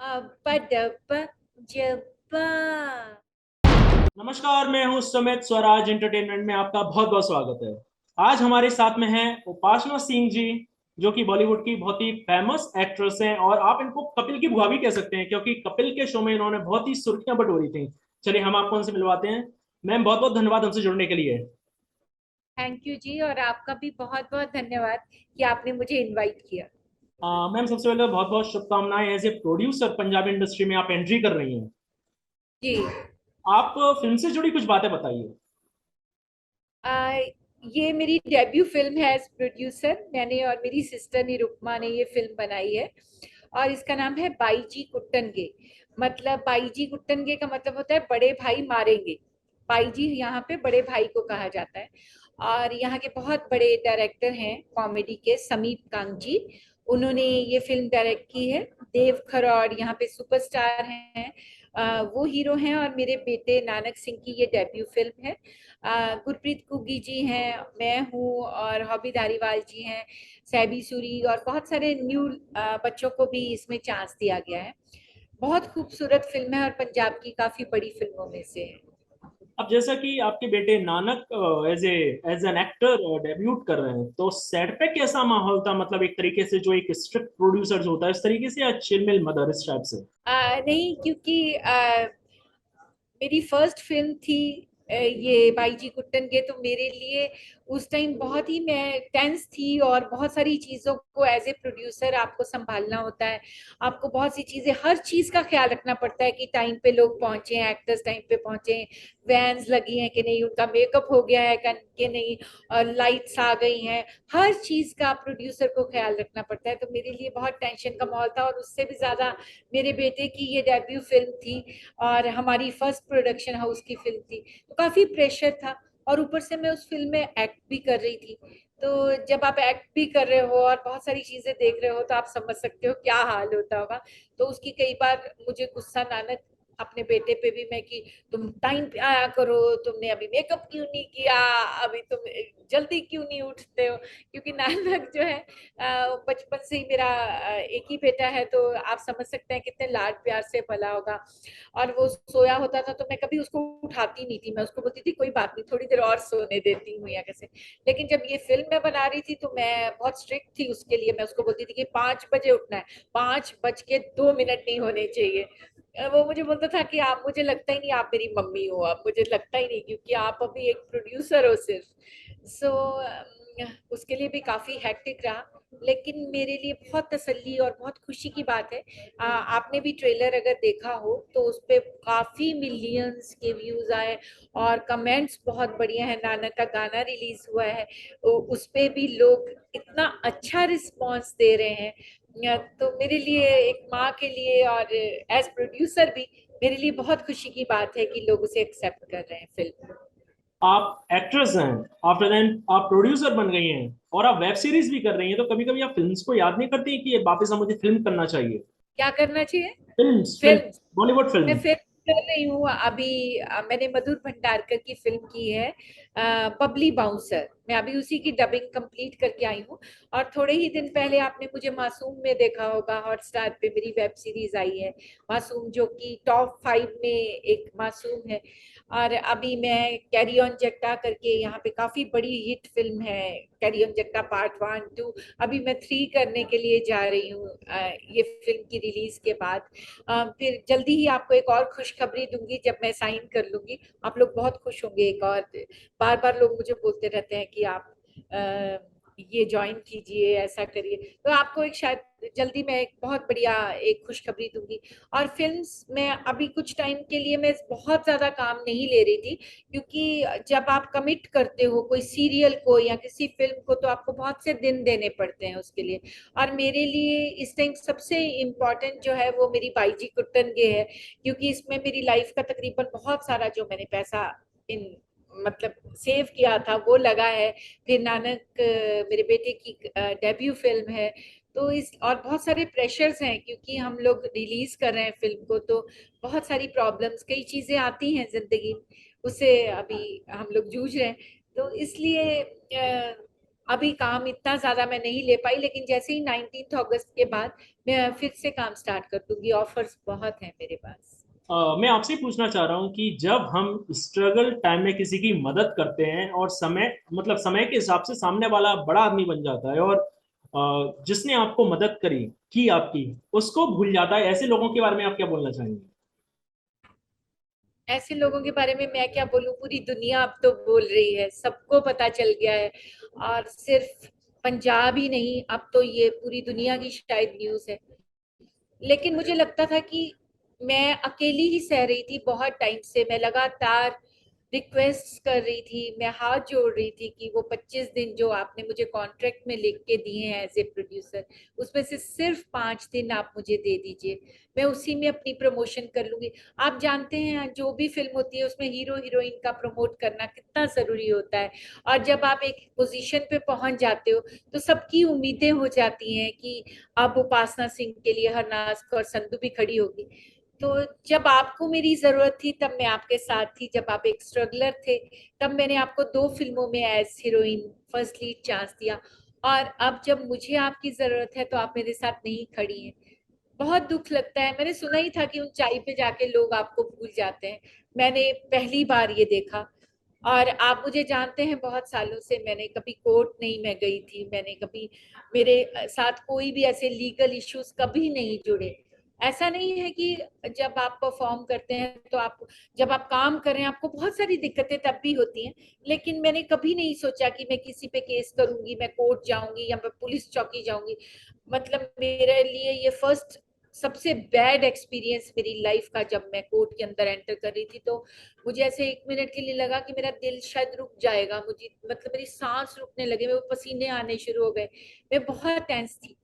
अब्बा जब्बा। नमस्कार, मैं हूं सुमित। स्वराज एंटरटेनमेंट में आपका बहुत बहुत स्वागत है। आज हमारे साथ में हैं उपासना सिंह जी, जो कि बॉलीवुड की बहुत ही फेमस एक्ट्रेस हैं और आप इनको कपिल की बुआ भी कह सकते हैं, क्योंकि कपिल के शो में इन्होंने बहुत ही सुर्खियां बटोरी थी। चलिए हम आपको उनसे मिलवाते हैं। मैम, बहुत बहुत धन्यवाद हमसे जुड़ने के लिए। थैंक यू जी, और आपका भी बहुत बहुत धन्यवाद कि आपने मुझे इनवाइट किया। मैम, सबसे पहले बहुत बहुत शुभकामनाएं। As a producer Punjabi industry में आप एंट्री कर रही हैं। जी। आप फिल्म से जुड़ी कुछ बातें बताइए। आ, ये मेरी डेब्यू फिल्म है एज प्रोड्यूसर। मैंने और मेरी सिस्टर निरुपमा ने ये फिल्म बनाई है, और इसका नाम है बाईजी कुट्टनगे। मतलब बाईजी कुट्टनगे का मतलब होता है बड़े भाई मारेंगे। बाईजी यहाँ पे बड़े भाई को कहा जाता है। और यहाँ के बहुत बड़े डायरेक्टर हैं कॉमेडी के, समीप कांगजी। उन्होंने ये फिल्म डायरेक्ट की है। देव खरौड़ यहाँ पे सुपरस्टार हैं। वो हीरो हैं, और मेरे बेटे नानक सिंह की ये डेब्यू फिल्म है। गुरप्रीत कुग्गी जी हैं, मैं हूँ, और हॉबी धारीवाल जी हैं, सैबी सूरी, और बहुत सारे न्यू बच्चों को भी इसमें चांस दिया गया है। बहुत खूबसूरत फिल्म है, और पंजाब की काफी बड़ी फिल्मों में से है। अब जैसा कि आपके बेटे Nanak as an actor debut कर रहे हैं, तो सेट पे कैसा माहौल था? मतलब एक तरीके से जो एक स्ट्रिक्ट प्रोड्यूसर होता है इस तरीके से, या चिलमिल मदर इस टाइप से? नहीं, क्योंकि मेरी फर्स्ट फिल्म थी ये बाईजी कुट्टन के, तो मेरे लिए उस टाइम बहुत ही मैं टेंस थी, और बहुत सारी चीज़ों को एज ए प्रोड्यूसर आपको संभालना होता है। आपको बहुत सी चीज़ें, हर चीज़ का ख्याल रखना पड़ता है कि टाइम पे लोग पहुंचे हैं, एक्टर्स टाइम पे पहुंचे हैं, वैन्स लगी हैं कि नहीं, उनका मेकअप हो गया है कि नहीं, और लाइट्स आ गई हैं। हर चीज़ का प्रोड्यूसर को ख्याल रखना पड़ता है, तो मेरे लिए बहुत टेंशन का माहौल था। और उससे भी ज़्यादा मेरे बेटे की ये डेब्यू फिल्म थी, और हमारी फर्स्ट प्रोडक्शन हाउस की फिल्म थी, तो काफी प्रेशर था। और ऊपर से मैं उस फिल्म में एक्ट भी कर रही थी। तो जब आप एक्ट भी कर रहे हो और बहुत सारी चीजें देख रहे हो, तो आप समझ सकते हो क्या हाल होता होगा। तो उसकी कई बार मुझे गुस्सा नानक अपने बेटे पे भी, मैं कि तुम टाइम पे आया करो, तुमने अभी मेकअप क्यों नहीं किया, अभी तुम जल्दी क्यों नहीं उठते हो। क्योंकि नानक जो है, बचपन से ही मेरा एक ही बेटा है, तो आप समझ सकते हैं कितने लाड प्यार से पला होगा। और वो सोया होता था तो मैं कभी उसको उठाती नहीं थी, मैं उसको बोलती थी कोई बात नहीं, थोड़ी देर और सोने देती हूँ या कैसे। लेकिन जब ये फिल्म मैं बना रही थी, तो मैं बहुत स्ट्रिक्ट थी उसके लिए। मैं उसको बोलती थी कि 5 बजे उठना है, 5 बज के 2 मिनट नहीं होने चाहिए। वो मुझे बोलता था कि आप, मुझे लगता ही नहीं आप मेरी मम्मी हो, अब मुझे लगता ही नहीं, क्योंकि आप अभी एक प्रोड्यूसर हो सिर्फ। सो उसके लिए भी काफी हेक्टिक रहा। लेकिन मेरे लिए बहुत तसल्ली और बहुत खुशी की बात है। आपने भी ट्रेलर अगर देखा हो, तो उस पे काफी मिलियंस के व्यूज आए, और कमेंट्स बहुत बढ़िया है। नानक का गाना रिलीज हुआ है, उस पे भी लोग इतना अच्छा रिस्पांस दे रहे हैं। तो मेरे लिए, एक माँ के लिए और एज प्रोड्यूसर भी, मेरे लिए बहुत खुशी की बात है कि लोग उसे एक्सेप्ट कर रहे हैं फिल्म। आप एक्ट्रेस हैं, आफ्टर देन आप प्रोड्यूसर बन गई हैं, और आप वेब सीरीज भी कर रही हैं, तो कभी कभी आप फिल्म्स को याद नहीं करती कि ये वापस अब मुझे फिल्म करना चाहिए? क्या करना चाहिए? Films, film, film. बॉलीवुड मैं फिल्म। फिल्म कर रही हूँ अभी। मैंने मधुर भंडारकर की फिल्म की है, बबली बाउंसर। मैं अभी उसी की डबिंग कंप्लीट करके आई हूँ। और थोड़े ही दिन पहले आपने मुझे मासूम में देखा होगा, हॉटस्टार पे मेरी वेब सीरीज आई है मासूम, जो कि टॉप 5 में एक मासूम है। और अभी मैं कैरी ऑन जट्टा करके, यहाँ पे काफी बड़ी हिट फिल्म है, कैरी ऑन जट्टा पार्ट 1, 2, अभी मैं 3 करने के लिए जा रही हूँ ये फिल्म की रिलीज के बाद। फिर जल्दी ही आपको एक और खुशखबरी दूंगी जब मैं साइन कर लूंगी। आप लोग बहुत खुश होंगे। एक और, बार बार लोग मुझे बोलते रहते हैं कि आप ये ज्वाइन कीजिए, ऐसा करिए। तो आपको एक, शायद जल्दी मैं एक बहुत बढ़िया एक खुशखबरी दूंगी। और फिल्म्स में अभी कुछ टाइम के लिए मैं बहुत ज्यादा काम नहीं ले रही थी, क्योंकि जब आप कमिट करते हो कोई सीरियल को या किसी फिल्म को, तो आपको बहुत से दिन देने पड़ते हैं उसके लिए। और मेरे लिए इस टाइम सबसे इम्पोर्टेंट जो है, वो मेरी बाईजी कुट्टनगे है। क्योंकि इसमें मेरी लाइफ का तकरीबन बहुत सारा जो मैंने पैसा इन मतलब सेव किया था, वो लगा है। फिर नानक मेरे बेटे की डेब्यू फिल्म है। तो इस, और बहुत सारे प्रेशर्स हैं, क्योंकि हम लोग रिलीज कर रहे हैं फिल्म को, तो बहुत सारी प्रॉब्लम्स, कई चीजें आती हैं जिंदगी, उससे अभी हम लोग जूझ रहे हैं। तो इसलिए अभी काम इतना ज्यादा मैं नहीं ले पाई, लेकिन जैसे ही 19 अगस्त के बाद मैं फिर से काम स्टार्ट कर दूंगी। ऑफर्स बहुत हैं मेरे पास। मैं आपसे पूछना चाह रहा हूँ कि जब हम स्ट्रगल टाइम में किसी की मदद करते हैं और समय मतलब समय के हिसाब से सामने वाला बड़ा आदमी बन जाता है और जिसने आपको मदद करी की आपकी उसको भूल जाता है, ऐसे लोगों के बारे में आप क्या बोलना चाहेंगे? ऐसे लोगों के बारे में मैं क्या बोलूं, पूरी दुनिया अब तो बोल रही है, सबको पता चल गया है। और सिर्फ पंजाब ही नहीं, अब तो ये पूरी दुनिया की शायद न्यूज है। लेकिन मुझे लगता था कि मैं अकेली ही सह रही थी बहुत टाइम से। मैं लगातार रिक्वेस्ट कर रही थी, मैं हाथ जोड़ रही थी कि वो 25 दिन जो आपने मुझे कॉन्ट्रैक्ट में लिख के दिए हैं एज ए प्रोड्यूसर, उसमें से सिर्फ 5 दिन आप मुझे दे दीजिए, मैं उसी में अपनी प्रमोशन कर लूंगी। आप जानते हैं जो भी फिल्म होती है उसमें हीरो हीरोइन का प्रमोट करना कितना जरूरी होता है। और जब आप एक पोजीशन पे पहुंच जाते हो तो सबकी उम्मीदें हो जाती हैं कि अब उपासना सिंह के लिए हरनाज और संधू भी खड़ी होगी। तो जब आपको मेरी जरूरत थी तब मैं आपके साथ थी, जब आप एक स्ट्रगलर थे तब मैंने आपको 2 फिल्मों में as heroine first lead chance दिया। और अब जब मुझे आपकी जरूरत है तो आप मेरे साथ नहीं खड़ी हैं। बहुत दुख लगता है। मैंने सुना ही था कि ऊंचाई पे जाके लोग आपको भूल जाते हैं, मैंने पहली बार ये देखा। और आप मुझे जानते हैं बहुत सालों से, मैंने कभी कोर्ट नहीं मैं गई थी, मैंने कभी मेरे साथ कोई भी ऐसे लीगल इश्यूज कभी नहीं जुड़े। ऐसा नहीं है कि जब आप परफॉर्म करते हैं तो आप, जब आप काम कर रहे हैं आपको बहुत सारी दिक्कतें तब भी होती हैं, लेकिन मैंने कभी नहीं सोचा कि मैं किसी पे केस करूंगी, मैं कोर्ट जाऊंगी या मैं पुलिस चौकी जाऊंगी। मतलब मेरे लिए ये फर्स्ट सबसे बैड एक्सपीरियंस मेरी लाइफ का, जब मैं कोर्ट के अंदर एंटर कर रही थी तो मुझे ऐसे 1 मिनट के लिए लगा कि मेरा दिल शायद रुक जाएगा, मुझे मतलब मेरी सांस रुकने लगे, मेरे पसीने आने शुरू हो गए, मैं बहुत टेंस थी।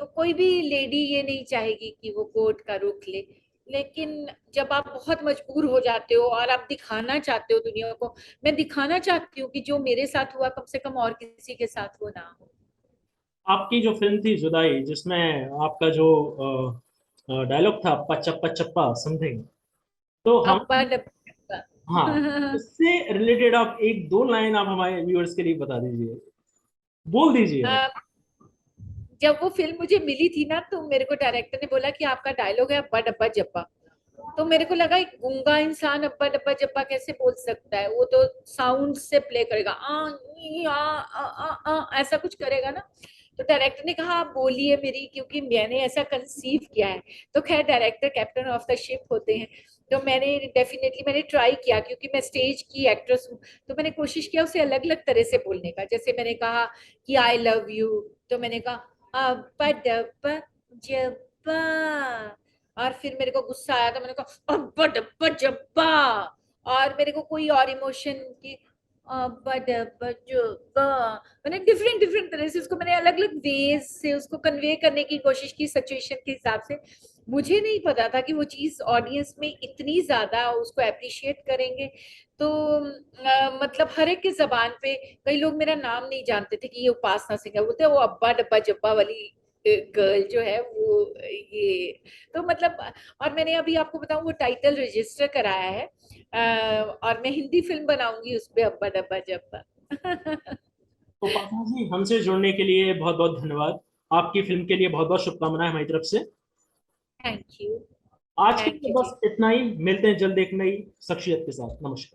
तो कोई भी लेडी ये नहीं चाहेगी कि वो कोर्ट का रुख ले। लेकिन जब आप बहुत मजबूर हो जाते हो और आप दिखाना चाहते हो दुनिया को, मैं दिखाना चाहती हूँ कि जो मेरे साथ हुआ कम से कम और किसी के साथ वो ना हो। आपकी जो फिल्म थी जुदाई, जिसमें आपका जो डायलॉग था पचप्पा चप्पा समथिंग, तो हम अब्बा डब्बा। हाँ, उससे रिलेटेड आप एक दो लाइन आप हमारे व्यूअर्स के लिए बता दीजिए, बोल दीजिए आप। अ, जब वो फिल्म मुझे मिली थी ना तो मेरे को डायरेक्टर ने बोला कि आपका डायलॉग है अब्बा डब्बा जब्बा। तो मेरे को लगा एक गूंगा इंसान अब्बा डब्बा जब्बा कैसे बोल सकता है, वो तो साउंड से प्ले करेगा, ई, ऐसा कुछ करेगा ना। तो डायरेक्टर ने कहा आप बोलिए मेरी, क्योंकि मैंने ऐसा कंसीव किया है। तो खैर director captain of the ship होते हैं। तो मैंने डेफिनेटली मैंने ट्राई किया, क्योंकि मैं स्टेज की एक्ट्रेस हूँ, तो मैंने कोशिश किया उसे अलग अलग तरह से बोलने का। जैसे मैंने कहा कि आई लव यू, तो मैंने कहा अब्बा डब्बा जब्बा। और फिर मेरे को गुस्सा आया तो मैंने कहा अब्बा डब्बा जब्बा। और मेरे को कोई और इमोशन की अब्बा डब्बा जब्बा, मैंने डिफरेंट डिफरेंट तरह से उसको, मैंने अलग अलग वेज से उसको कन्वे करने की कोशिश की सिचुएशन के हिसाब से। मुझे नहीं पता था कि वो चीज ऑडियंस में इतनी ज्यादा उसको अप्रिशिएट करेंगे। तो मतलब हर एक के जबान पे, कई लोग मेरा नाम नहीं जानते थे कि ये उपासना सिंह है, बोलते वो अब्बा डब्बा जब्बा वाली गर्ल जो है वो ये। तो मतलब, और मैंने अभी आपको बताऊं वो टाइटल रजिस्टर कराया है। और मैं हिंदी फिल्म बनाऊंगी उस पे अब्बा डब्बा जब्बा। तो पासवान जी, हमसे जुड़ने के लिए बहुत बहुत धन्यवाद। आपकी फिल्म के लिए बहुत बहुत शुभकामनाएं हमारी तरफ से। Thank you. आज के थैंक लिए यू बस जी। इतना ही, मिलते हैं जल्द एक नई शख्सियत के साथ। नमस्कार।